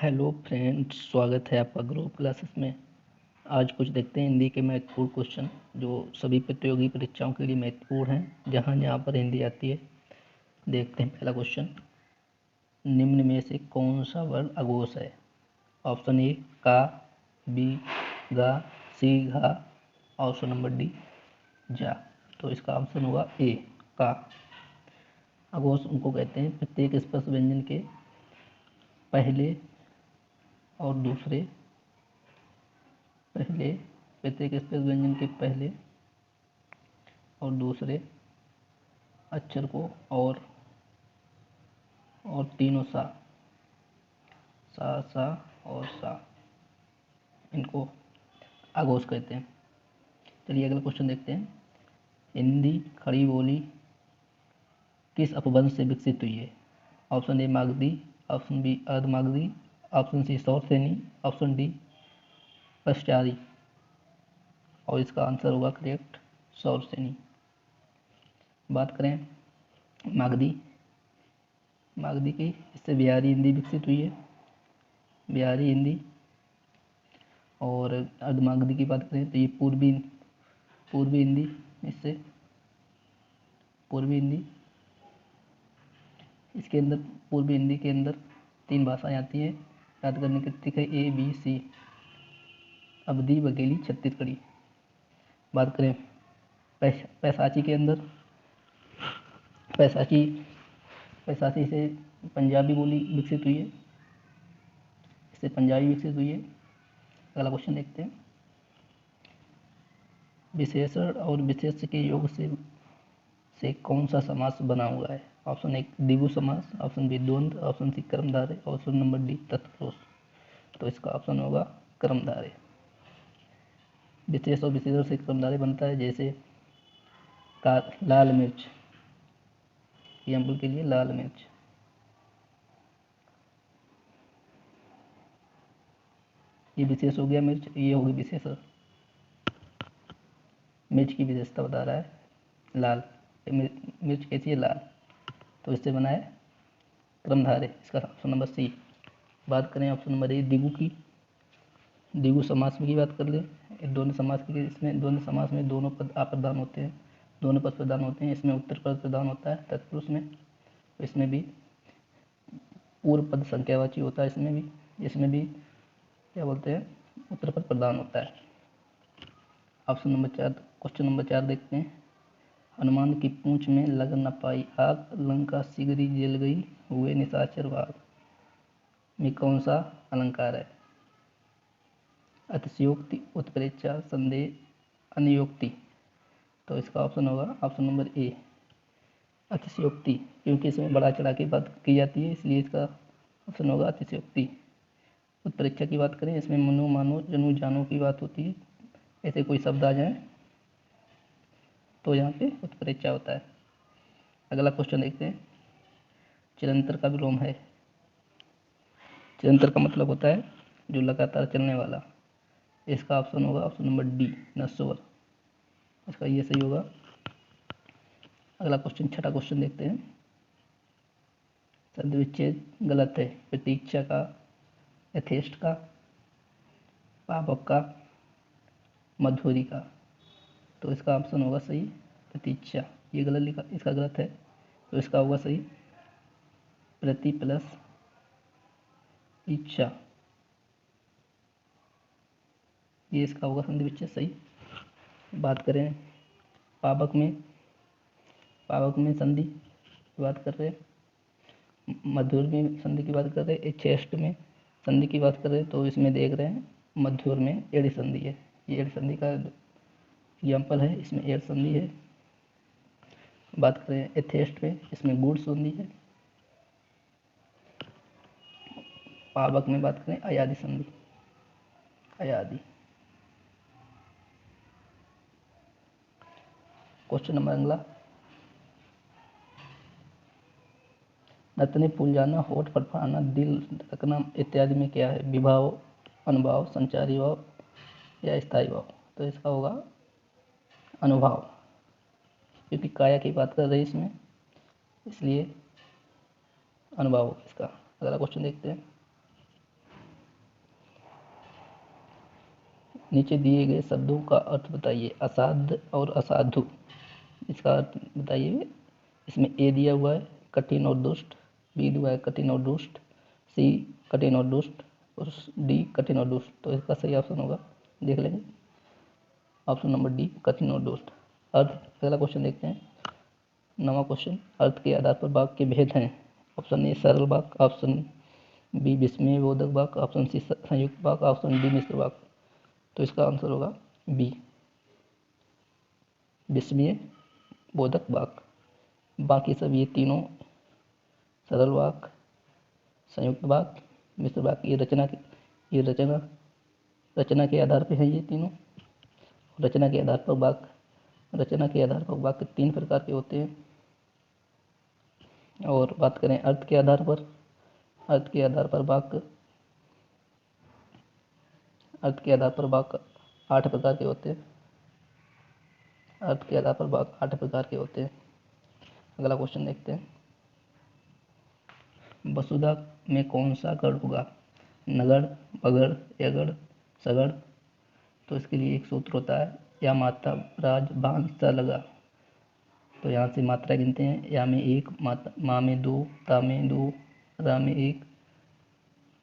Hello friends, स्वागत है आपका ग्रुप क्लासेस में। आज कुछ देखते हैं हिंदी के महत्वपूर्ण क्वेश्चन जो सभी प्रतियोगी परीक्षाओं के लिए महत्वपूर्ण हैं, जहां जहां पर हिंदी आती है। देखते हैं पहला क्वेश्चन। निम्न में से कौन सा वर्ण अघोष है? ऑप्शन ए का, बी गा, सी घा, ऑप्शन नंबर डी जा। तो इसका ऑप्शन होगा ए का। अघोष उनको कहते हैं प्रत्येक स्पर्श व्यंजन के पहले और दूसरे पहले प्रत्येक स्पेस व्यंजन के पहले और दूसरे अक्षर को और तीनों सा सा और सा, इनको अघोष कहते हैं। चलिए अगला क्वेश्चन देखते हैं। हिंदी खड़ी बोली किस अपभ्रंश से विकसित हुई है? Option A Magadhi, option B Ardha Magadhi, option C Sauraseni, option D पश्चारी। और इसका आंसर होगा करेक्ट सौरसेनी। बात करें मागधी की, इससे बिहारी हिंदी विकसित हुई है, बिहारी हिंदी। और अर्धमागधी की बात करें तो ये पूर्वी हिंदी, इससे पूर्वी हिंदी। इसके अंदर पूर्वी हिंदी के अंदर 3 भाषाएं आती हैं, याद करने की ट्रिक है ए बी सी, अवधी, बघेली, छत्तीसगढ़ी। बात करें पैसाची के अंदर, पैसाची से पंजाबी बोली विकसित हुई है, इससे पंजाबी विकसित हुई है। अगला क्वेश्चन देखते हैं। विशेषण और विशेष्य के योग से कौन सा समास बना हुआ है? ऑप्शन ए द्विगु समास, ऑप्शन बी द्वंद्व, ऑप्शन सी कर्मधारय, ऑप्शन नंबर डी तत्पुरुष। तो इसका ऑप्शन होगा कर्मधारय। विशेष और विशेषण से कर्मधारय बनता है, जैसे लाल मिर्च, एग्जाम्पल के लिए लाल मिर्च। ये विशेष हो गया मिर्च, ये होगी विशेषण। मिर्च की विशेषता बता रहा है लाल, मिर्च कैसी है? लाल। तो इससे बना है कर्मधारय, इसका ऑप्शन नंबर सी। बात करें ऑप्शन नंबर ए द्विगु की, द्विगु समास की बात कर ले, द्वंद्व समास की। इसमें द्वंद्व समास में दोनों पद अप्रधान होते हैं, दोनों पद प्रधान होते हैं। इसमें उत्तर पद प्रधान होता है तत्पुरुष में, इसमें भी पूर्व पद संख्यावाची होता है, इसमें भी क्या बोलते हैं, उत्तर पद प्रधान होता है। ऑप्शन नंबर 4, क्वेश्चन नंबर 4 देखते हैं। हनुमान की पूंछ में लग न पाई आग, लंका सिगरी जल गई, हुए निशाचर भाग में कौन सा अलंकार है? अतिशयोक्ति, उत्प्रेक्षा, संदेह, अनियोक्ति। तो इसका ऑप्शन होगा ऑप्शन नंबर ए अतिशयोक्ति, क्योंकि इसमें बढ़ा चढ़ा के बात की जाती है, इसलिए इसका ऑप्शन होगा अतिशयोक्ति। उत्प्रेक्षा की बात करें, इसमें मनो मानो जनु जानो की बात होती है, ऐसे कोई शब्द आ जाए तो यहाँ पे उत्प्रेक्षा होता है। अगला क्वेश्चन देखते हैं। चिरंतर का विलोम है। चिरंतर का मतलब होता है जो लगातार चलने वाला। इसका ऑप्शन होगा ऑप्शन नंबर डी नश्वर, इसका ये सही होगा। अगला क्वेश्चन, छठा क्वेश्चन देखते हैं। शब्द विच्छेद गलत है। प्रतीक्षा का, यथेष्ट का, पावक का, मधुरी का। तो इसका ऑप्शन होगा सही प्रतीक्षा, ये गलत लिखा, इसका गलत है, तो इसका होगा सही प्रति प्लस इच्छा, ये इसका होगा संधि विच्छेद सही। बात करें पावक में संधि की बात कर रहे हैं, मधुर में संधि की बात कर रहे हैं, चेस्ट में संधि की बात कर रहे हैं, तो इसमें देख रहे हैं मधुर में एड़ी संधि है, ये एड़ी संधि का एग्जाम्पल है, इसमें एड़ संधि है। बात करें एथेस्ट में, इसमें गुड़ संधि है। पावक में बात करें अयादि संधि, अयादि। क्वेश्चन नंबर अगला। नतने फूल जाना, होठ फड़फड़ाना, दिल धड़कना इत्यादि में क्या है? विभाव, अनुभाव, संचारी भाव या स्थायी भाव। तो इसका होगा अनुभाव, क्योंकि काया की बात कर रही है इसमें, इसलिए अनुभाव होगा इसका। अगला क्वेश्चन देखते हैं। नीचे दिए गए शब्दों का अर्थ बताइए। असाध्य और असाधु, इसका अर्थ बताइए। इसमें ए दिया हुआ है कठिन और दुष्ट, बी दिया है कठिन और दुष्ट, सी कठिन और दुष्ट और डी कठिन और दुष्ट। तो इसका सही ऑप्शन होगा, देख लेंगे, ऑप्शन नंबर डी कठिन और दुष्ट। अर्थ, अगला क्वेश्चन देखते हैं, 9वां क्वेश्चन। अर्थ के आधार पर वाक्य के भेद हैं। ऑप्शन ए सरल वाक्य, ऑप्शन बी विस्मय बोधक वाक्य, ऑप्शन सी संयुक्त वाक्य, ऑप्शन डी मिश्र वाक्य। तो इसका आंसर होगा बी विस्मय बोधक वाक्य। बाकी सब ये तीनों सरल वाक्य, संयुक्त वाक्य, मिश्र वाक्य, ये रचना के आधार पर है ये तीनों। रचना के आधार पर वाक्य 3 प्रकार के होते हैं। और बात करें अर्थ के आधार पर वाक्य 8 प्रकार के होते हैं। अर्थ के आधार पर वाक्य 8 प्रकार के होते हैं। अगला क्वेश्चन देखते हैं, वसुधा में कौन सा गढ़ होगा? नगढ़, बगड़, यगढ़, सगढ़। तो इसके लिए एक सूत्र होता है, या माता राज बांध सा लगा। तो यहाँ से मात्रा गिनते हैं, या में 1, मा में 2, ता में 2, रा में 1,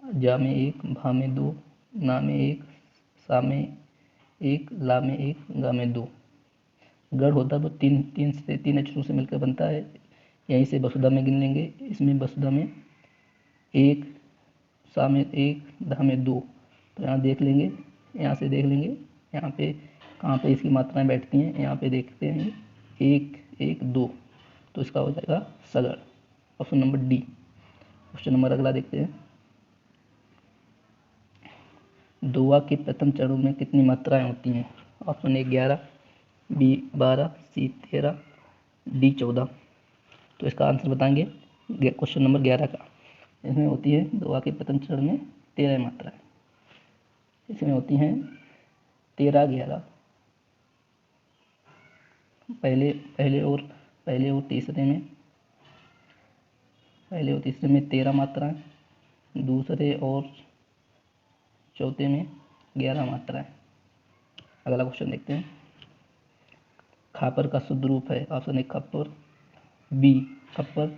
जा में 1, भा में 2, ना में 1, सा में 1, ला में 1, गा में 2। गढ़ होता है वो तीन अक्षरों से मिलकर बनता है। यहीं से वसुधा में गिन लेंगे। इसमें वसुधा में 1, सा में 1, धा में 2। तो यहाँ देख लेंगे, यहाँ से देख लेंगे, यहाँ पे कहाँ पे इसकी मात्राएं बैठती हैं, यहाँ पे देखते हैं 1, 1, 2। तो इसका हो जाएगा सगड़, option number D. Question number अगला देखते हैं, दोहा के प्रथम चरणों में कितनी मात्राएं होती हैं? Option A 11, B 12, C 13, D 14। तो इसका आंसर बताएंगे क्वेश्चन नंबर 11 का। इसमें होती है दोहा के प्रथम चरण में 13 मात्राएं। इसमें होती हैं 13, 11। पहले और तीसरे में 13 मात्राएं, दूसरे और चौथे में 11 मात्राएं। अगला क्वेश्चन देखते हैं, खापर का शुद्ध रूप है। ऑप्शन ए खप्पर, बी खप्पर,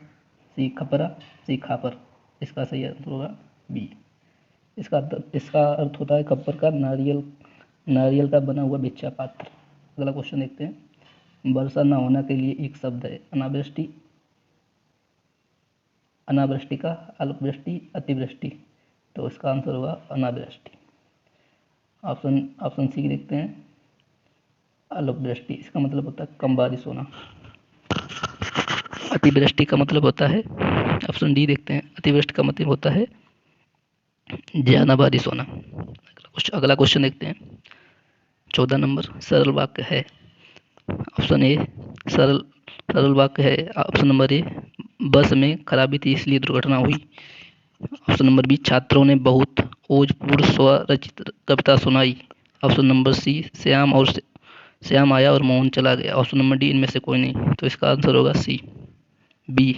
सी खपरा, सी खापर। इसका सही आंसर होगा बी। इसका अर्थ होता है खप्पर का नारियल का बना हुआ भिक्षा पात्र। अगला क्वेश्चन देखते हैं, वर्षा न होना के लिए एक शब्द है। अनावृष्टि का, अल्पवृष्टि, अतिवृष्टि। तो इसका आंसर होगा अनावृष्टि। ऑप्शन सी देखते हैं, अल्पवृष्टि। इसका मतलब होता है कम बारिश होना। अतिवृष्टि का मतलब होता है, ऑप्शन डी देखते हैं, अतिवृष्टि का मतलब होता है ज्यादा बारिश होना। अगला क्वेश्चन देखते हैं, 14 नंबर, सरल वाक्य है। ऑप्शन ए सरल वाक्य है। ऑप्शन नंबर ए बस में खराबी थी इसलिए दुर्घटना हुई। ऑप्शन नंबर बी छात्रों ने बहुत ओजपूर्ण स्वरचित कविता सुनाई। ऑप्शन नंबर सी श्याम आया और मोहन चला गया। ऑप्शन नंबर डी इनमें से कोई नहीं। तो इसका आंसर होगा सी, बी,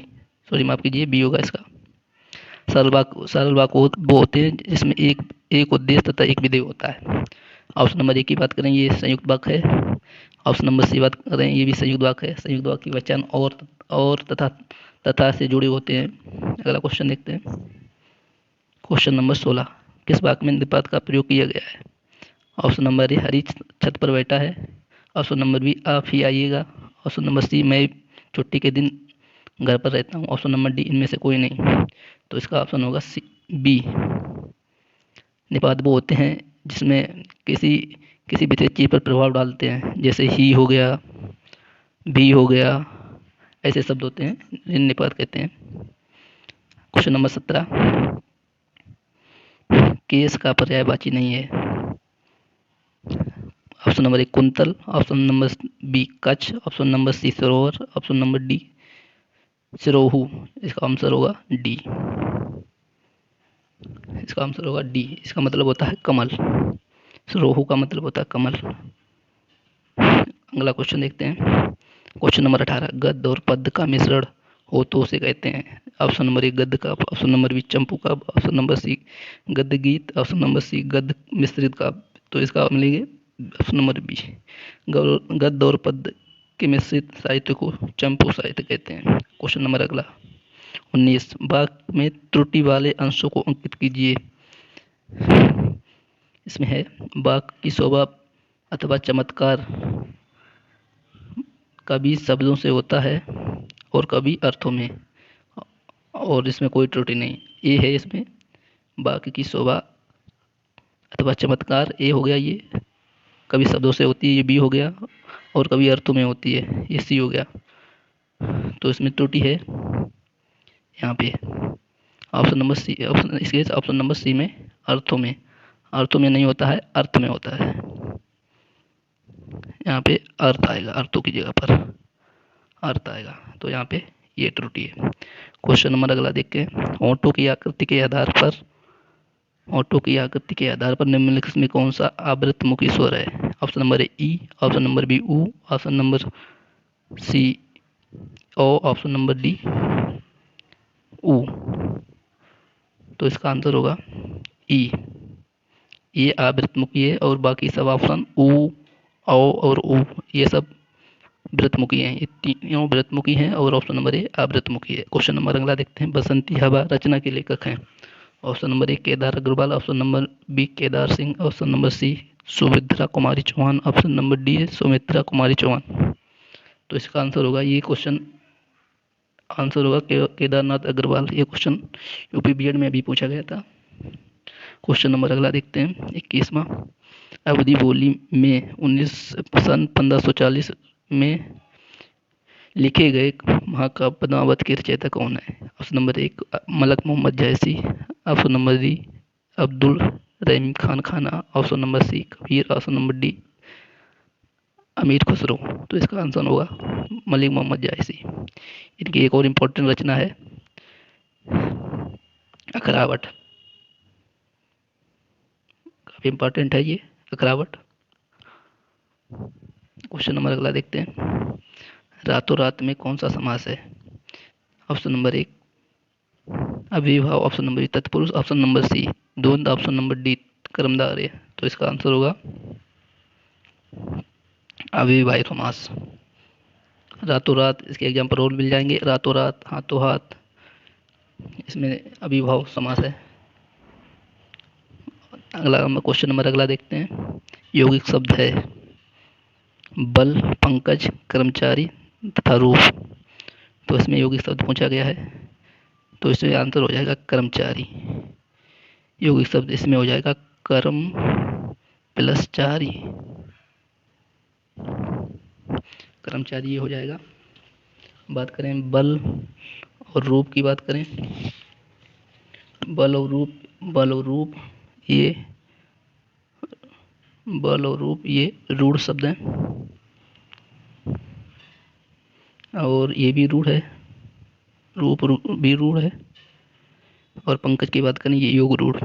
सॉरी माफ कीजिए, बी होगा इसका। सरल वाक्य वो होते हैं जिसमें एक उद्देश्य तथा एक विधेय होता है। ऑप्शन नंबर ए की बात करें, ये संयुक्त वाक्य है। ऑप्शन नंबर सी बात करें, ये भी संयुक्त वाक्य है। संयुक्त वाक्य की पहचान और तथा से जुड़े होते हैं। अगला क्वेश्चन देखते हैं, क्वेश्चन नंबर 16, किस वाक्य में निपात का प्रयोग किया गया है? ऑप्शन नंबर ए हरी छत पर बैठा है। ऑप्शन नंबर बी आप ही आइएगा। ऑप्शन नंबर सी मैं छुट्टी के दिन घर पर रहता हूँ। ऑप्शन नंबर डी इनमें से कोई नहीं। तो इसका ऑप्शन होगा सी, बी। निपात वो होते हैं जिसमें किसी विशेष चीज पर प्रभाव डालते हैं, जैसे ही हो गया, भी हो गया, ऐसे शब्द होते हैं जिन निपात कहते हैं। क्वेश्चन नंबर 17, केस का पर्यायवाची नहीं है। ऑप्शन नंबर ए कुंतल, ऑप्शन नंबर बी कच्छ, ऑप्शन नंबर सी सरोवर, ऑप्शन नंबर डी सिरोहू। इसका आंसर होगा डी। इसका आंसर होगा डी। इसका मतलब होता है कमल। सिरोहू का मतलब होता है कमल। अगला क्वेश्चन देखते हैं, क्वेश्चन नंबर 18, गद्य और पद्य का मिश्रण हो तो उसे कहते हैं। ऑप्शन नंबर ए गद्य का, ऑप्शन नंबर बी चंपू का, ऑप्शन नंबर सी गद्य गीत, ऑप्शन नंबर सी गद्य मिश्रित का। तो इसका आप मिलेंगे ऑप्शन नंबर बी। गद्य और पद्य के मिश्रित साहित्य को चंपू साहित्य कहते हैं। क्वेश्चन नंबर अगला 19, वाक्य में त्रुटि वाले अंशों को अंकित कीजिए। इसमें है वाक्य की शोभा अथवा चमत्कार कभी शब्दों से होता है और कभी अर्थों में, और इसमें कोई त्रुटि नहीं। ये है इसमें वाक्य की शोभा अथवा चमत्कार, ए हो गया, ये कभी शब्दों से होती है, ये बी हो गया, और कभी अर्थों में होती है, ये सी हो गया। तो इसमें त्रुटि है यहाँ पे ऑप्शन नंबर सी। इसके ऑप्शन नंबर सी में अर्थों में नहीं होता है, अर्थ में होता है। यहाँ पे अर्थ आएगा, अर्थों की जगह पर अर्थ आएगा, तो यहाँ पे ये त्रुटि है। क्वेश्चन नंबर अगला देखते हैं। ऑटो की आकृति के आधार पर निम्नलिखित में कौन सा आवृत्तमुखी स्वर है? ऑप्शन नंबर ए ई, ऑप्शन नंबर बी ऊ, ऑप्शन नंबर सी ओ, ऑप्शन नंबर डी ऊ। तो इसका आंसर होगा ई। ये आवृत्तमुखी है और बाकी सब ऑप्शन ऊ, औ और ऊ ये सब वृत्तमुखी हैं। ये तीनों वृत्तमुखी हैं और ऑप्शन नंबर ए आवृत्तमुखी है। क्वेश्चन नंबर अगला देखते हैं। बसंती हवा रचना के लेखक हैं। Option number A Kedar Agarwal, option number B Kedar Singh, option number C Sumitra Kumari Chauhan, option number D है सुमित्रा कुमारी चौहान। तो इसका आंसर होगा ये क्वेश्चन आंसर होगा केदारनाथ अग्रवाल। ये क्वेश्चन यूपी बीएड में भी पूछा गया था। क्वेश्चन नंबर अगला देखते हैं। 21वां, अवधि बोली में 1540 में लिखे गए महाकाव्य पद्मावत के रचयिता कौन है? ऑप्शन नंबर एक Malik Mohammad Jayasi, option number D Abdul Rahim Khan Khana, option number C Kabir, option number D Amir Khusro. तो इसका आंसर होगा मलिक मोहम्मद जायसी। इनकी एक और इम्पोर्टेंट रचना है अखरावट, काफी इम्पोर्टेंट है ये अखरावट। क्वेश्चन नंबर अगला देखते हैं। रातों रात में कौन सा समास है? ऑप्शन नंबर एक अविभाव, ऑप्शन नंबर बी तत्पुरुष, ऑप्शन नंबर सी द्वंद्व, ऑप्शन नंबर डी कर्मधारय। तो इसका आंसर होगा अविभाज्य समास। रातों रात, इसके एग्जाम्पल और मिल जाएंगे। रातों रात, हाथों हाथ, इसमें अविभाव समास है। अगला क्वेश्चन नंबर अगला देखते हैं। यौगिक शब्द है बल, पंकज, कर्मचारी तथा रूप। तो इसमें यौगिक शब्द पूछा गया है, तो इसमें आंसर हो जाएगा कर्मचारी। यौगिक शब्द इसमें हो जाएगा कर्म प्लस चारी, कर्मचारी ये हो जाएगा। बात करें बल और रूप की, बात करें बल और रूप, ये रूढ़ शब्द हैं और ये भी रूढ़ है, रूप भी रूढ़ है। और पंकज की बात करें ये योग रूढ़।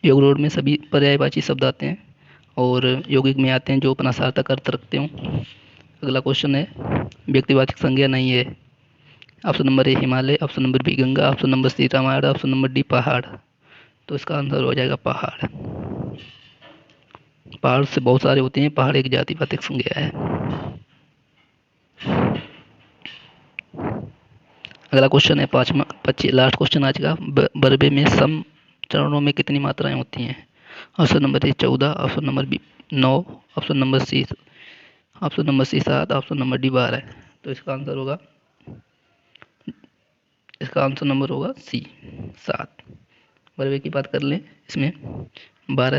योग रूढ़ में सभी पर्यायवाची शब्द आते हैं और यौगिक में आते हैं जो अपना सार्थक अर्थ रखते हो। अगला क्वेश्चन है व्यक्तिवाचक संज्ञा नहीं है। Option number A Himalaya, option number B Ganga, option number C Ramayan, option number D पहाड़। तो इसका आंसर हो जाएगा पहाड़। पहाड़ से बहुत सारे होते हैं, पहाड़ एक जातिवाचक संज्ञा है। अगला क्वेश्चन है 25 लास्ट क्वेश्चन आज का। बरबे में सम चरणों में कितनी मात्राएं होती हैं? Option number A 14, option number B 9, option number C 7, option number D 12। तो इसका आंसर नंबर होगा सी 7। बरबे की बात कर लें, इसमें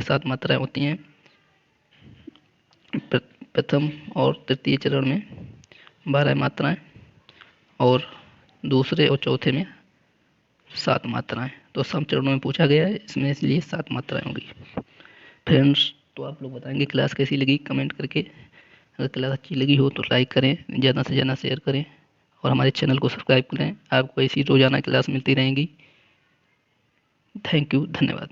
7 मात्राएं होती हैं। प्रथम और तृतीय चरण में 12 मात्राएं और दूसरे और चौथे में 7 मात्राएं। तो सम चरणों में पूछा गया है, इसमें इसलिए 7 मात्राएं होंगी। फ्रेंड्स, तो आप लोग बताएंगे क्लास कैसी लगी कमेंट करके। अगर क्लास अच्छी लगी हो तो लाइक करें, ज़्यादा से ज़्यादा शेयर करें और हमारे चैनल को सब्सक्राइब करें। आपको ऐसी रोजाना क्लास मिलती रहेंगी। थैंक यू, धन्यवाद।